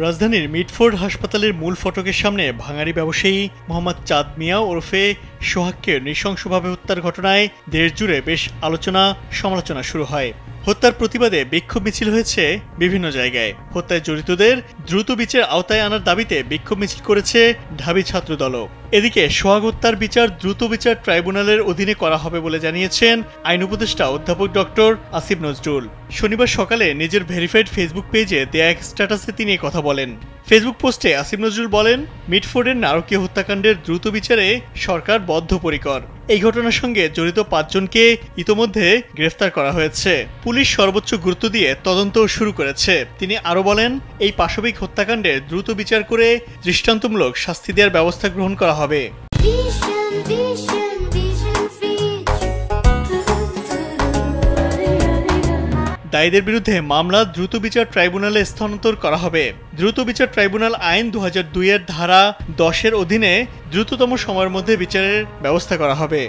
রাজধানীর মিটফোর্ড হাসপাতালের মূল ফটকের সামনে ভাঙাড়ি ব্যবসায়ী মোহাম্মদ চাঁদ মিয়া ওরফে সোহাগকে নৃশংসভাবে হত্যার ঘটনায় দেশ জুড়ে বেশ আলোচনা সমালোচনা শুরু হয়। হত্যার প্রতিবাদে বিক্ষোভ মিছিল হয়েছে বিভিন্ন জায়গায়। হত্যায় জড়িতদের দ্রুত বিচার আওতায় আনার দাবিতে বিক্ষোভ মিছিল করেছে ঢাবি ছাত্রদলও। এদিকে সোহাগ হত্যার বিচার দ্রুত বিচার ট্রাইব্যুনালের অধীনে করা হবে বলে জানিয়েছেন আইন উপদেষ্টা অধ্যাপক ডক্টর আসিফ নজরুল। শনিবার সকালে নিজের ভেরিফাইড ফেসবুক পেজে দেয়া এক স্ট্যাটাসে তিনি কথা বলেন। ফেসবুক পোস্টে আসিফ নজরুল বলেন, মিটফোর্ডের নারকীয় হত্যাকাণ্ডের দ্রুত বিচারে সরকার বদ্ধপরিকর। এই ঘটনার সঙ্গে জড়িত ৫ জনকে ইতোমধ্যে গ্রেফতার করা হয়েছে। পুলিশ সর্বোচ্চ গুরুত্ব দিয়ে তদন্ত শুরু করেছে। তিনি আরও বলেন, এই পাশবিক হত্যাকাণ্ডের দ্রুত বিচার করে দৃষ্টান্তমূলক শাস্তি দেওয়ার ব্যবস্থা গ্রহণ করা হবে। দায়ীদের বিরুদ্ধে মামলা দ্রুত বিচার ট্রাইব্যুনালে স্থানান্তর করা হবে। দ্রুত বিচার ট্রাইব্যুনাল আইন ২০০২ এর ধারা ১০-এর অধীনে দ্রুততম সময়ের মধ্যে বিচারের ব্যবস্থা করা হবে।